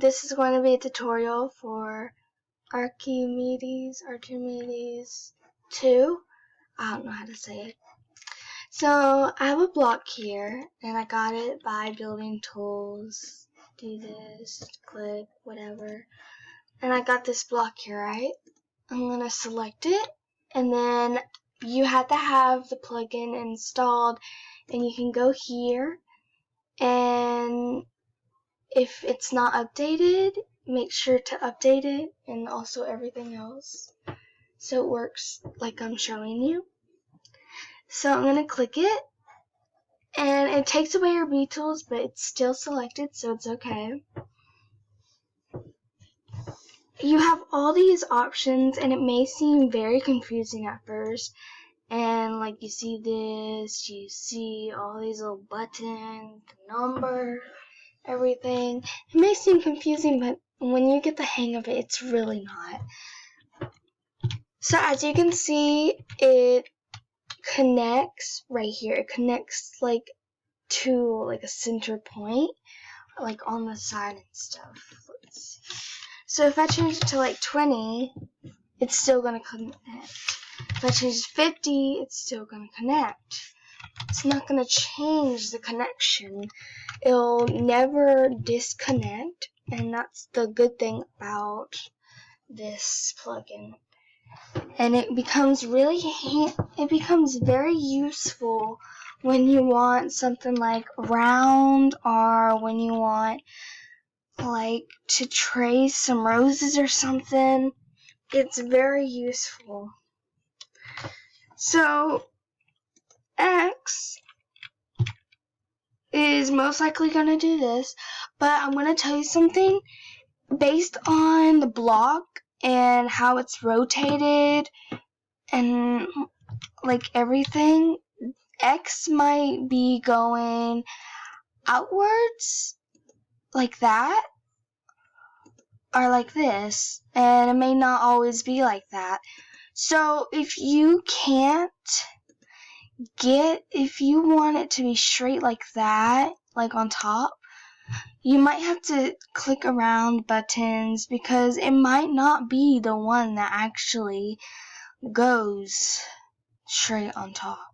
This is going to be a tutorial for Archimedes 2. I don't know how to say it. So I have a block here, and I got it by building tools. Do this, click, whatever. And I got this block here, right? I'm going to select it, and then you have to have the plugin installed, and you can go here, and if it's not updated, make sure to update it, and also everything else, so it works like I'm showing you. So I'm going to click it, and it takes away your B tools, but it's still selected, so it's okay. You have all these options, and it may seem very confusing at first, and like you see this, you see all these little buttons, the number, everything. It may seem confusing, but when you get the hang of it, it's really not. So as you can see, it connects right here. It connects like to like a center point, like on the side and stuff. Let's see. So if I change it to like 20, it's still gonna connect. If I change it to 50, it's still gonna connect. It's not gonna change the connection. It'll never disconnect, and that's the good thing about this plugin. And it becomes very useful when you want something like round, or when you want like to trace some roses or something. It's very useful. So X is most likely going to do this, but I'm going to tell you something. Based on the block and how it's rotated and like everything, X might be going outwards like that, or like this, and it may not always be like that. So if you want it to be straight like that, like on top, you might have to click around buttons, because it might not be the one that actually goes straight on top.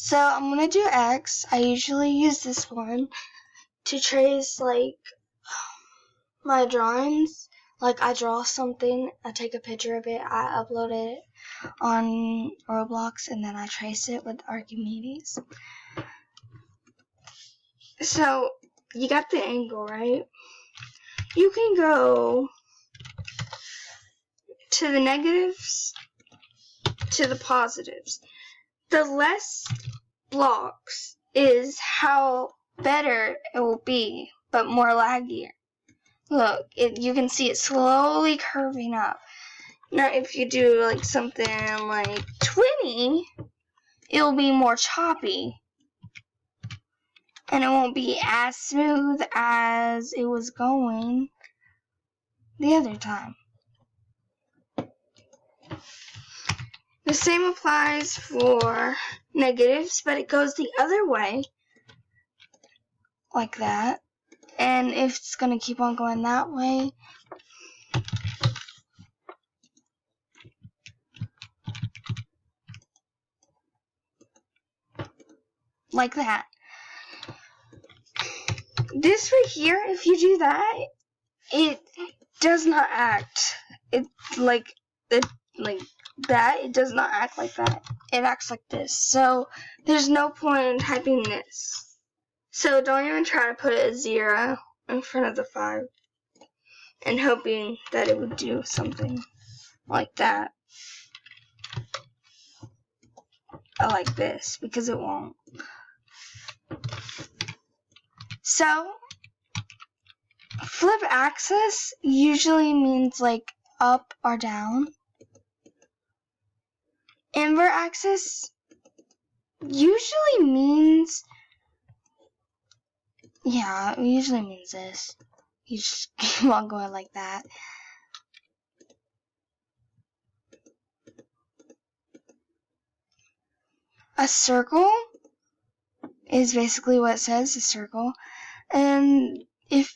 So I'm going to do X. I usually use this one to trace like my drawings. Like I draw something, I take a picture of it, I upload it on ROBLOX, and then I trace it with Archimedes. So you got the angle, right? You can go to the negatives to the positives. The less blocks is how better it will be, but more laggier. Look, you can see it slowly curving up. Now if you do like something like 20, it will be more choppy, and it won't be as smooth as it was going the other time. The same applies for negatives, but it goes the other way, like that. And if it's going to keep on going that way, like that. This right here, if you do that, it does not act. It does not act like that. It acts like this. So there's no point in typing this. So don't even try to put a 0 in front of the 5 and hoping that it would do something like that. Or like this, because it won't. So flip axis usually means like up or down. Invert axis usually means, yeah, it usually means this. You just keep on going like that. A circle is basically what it says, a circle. And if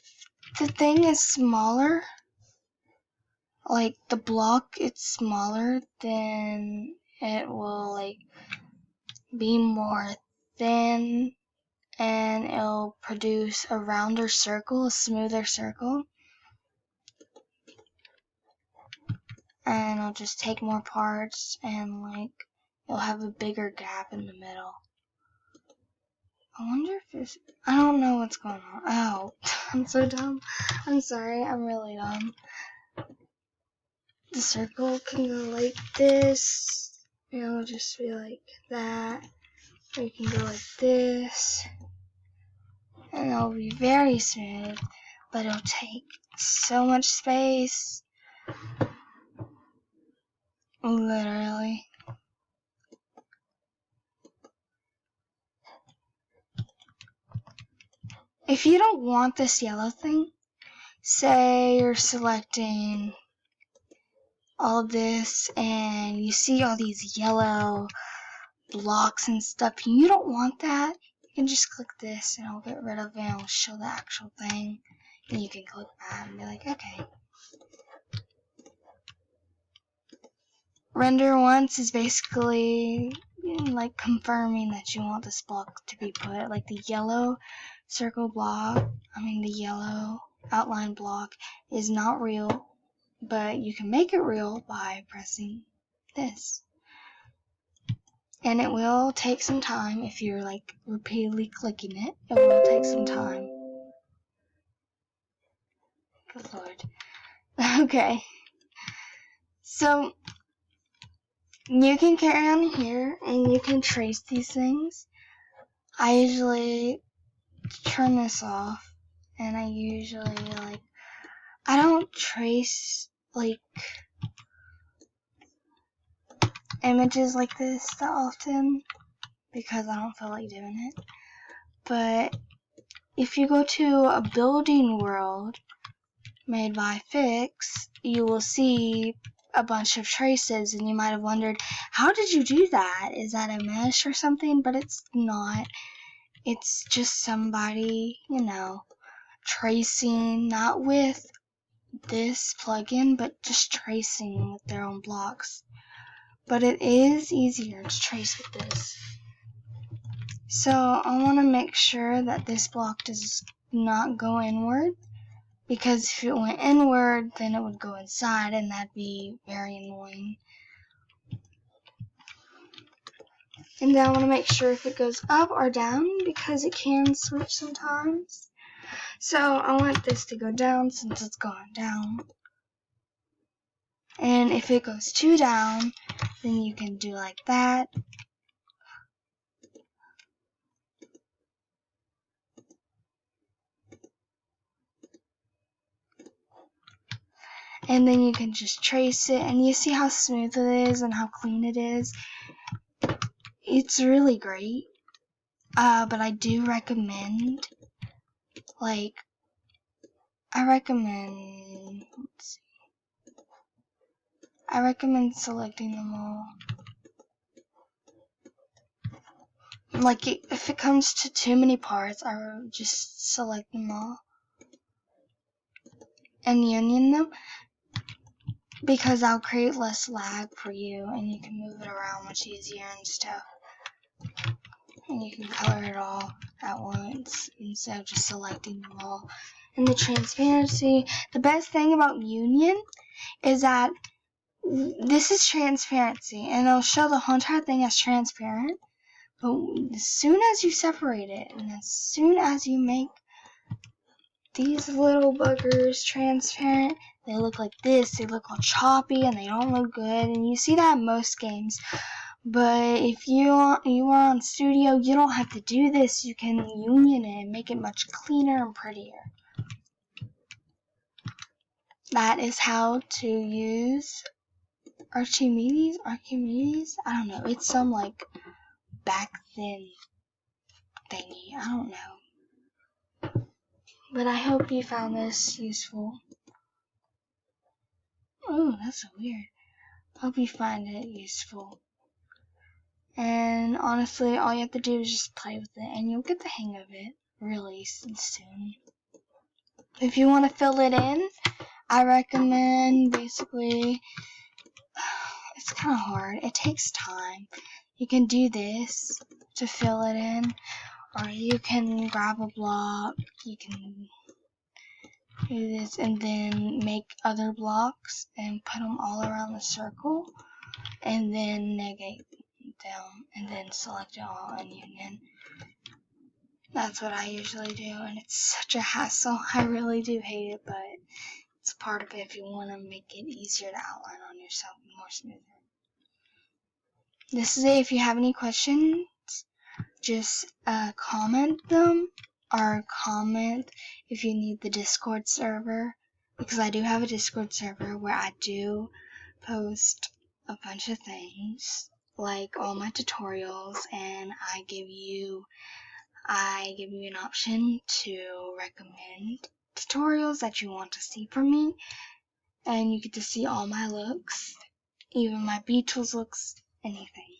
the thing is smaller, like the block it's smaller, then it will like be more thin and it'll produce a rounder circle, a smoother circle. And it'll just take more parts and like it'll have a bigger gap in the middle. I wonder if it's, I don't know what's going on. Oh, I'm so dumb. I'm sorry, I'm really dumb. The circle can go like this. It'll just be like that. Or you can go like this. And it'll be very smooth, but it'll take so much space. Literally. If you don't want this yellow thing, say you're selecting all of this and you see all these yellow blocks and stuff, and you don't want that, you can just click this and it'll get rid of it and it'll show the actual thing. And you can click that and be like, okay. Render once is basically like confirming that you want this block to be put. Like the yellow circle block, the yellow outline block is not real, but you can make it real by pressing this. And it will take some time if you're like repeatedly clicking it. It will take some time. Good lord. Okay. So you can carry on here and you can trace these things. I usually turn this off and I usually I don't trace like images like this that often because I don't feel like doing it. But if you go to a building world made by Fix, you will see a bunch of traces and you might have wondered, how did you do that? Is that a mesh or something? But it's not. It's just somebody, tracing, not with this plugin, but just tracing with their own blocks. But it is easier to trace with this. So I want to make sure that this block does not go inward, because if it went inward, then it would go inside, and that'd be very annoying. And then I want to make sure if it goes up or down, because it can switch sometimes. So I want this to go down since it's going down. And if it goes too down, then you can do like that. And then you can just trace it, and you see how smooth it is and how clean it is. It's really great. But I do recommend, let's see. I recommend selecting them all. If it comes to too many parts, I would just select them all and union them, because I'll create less lag for you and you can move it around much easier and stuff. And you can color it all at once instead of just selecting them all. And the transparency, the best thing about union is that this is transparency and it'll show the whole entire thing as transparent. But as soon as you separate it and as soon as you make these little buggers transparent, they look like this. They look all choppy and they don't look good. And you see that in most games. But if you are on Studio, you don't have to do this. You can union it and make it much cleaner and prettier. That is how to use Archimedes? I don't know. It's some back thin thingy. I don't know. But I hope you found this useful. Oh, that's so weird. Hope you find it useful. And honestly, all you have to do is just play with it and you'll get the hang of it really soon. If you want to fill it in, I recommend basically, it's kind of hard. It takes time. You can do this to fill it in, or you can grab a block, you can do this and then make other blocks and put them all around the circle, and then negate them, and then select it all in union. That's what I usually do, and it's such a hassle. I really do hate it, but it's part of it if you want to make it easier to outline on yourself and more smoother. This is it. If you have any questions, just comment them, or comment if you need the Discord server, because I do have a Discord server where I do post a bunch of things, like all my tutorials, and I give you an option to recommend tutorials that you want to see from me, and you get to see all my looks, even my Beetles looks, anything.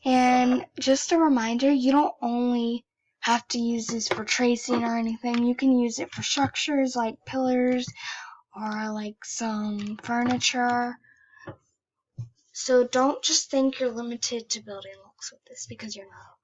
And just a reminder, you don't only have to use this for tracing or anything. You can use it for structures like pillars or like some furniture. So don't just think you're limited to building blocks with this, because you're not.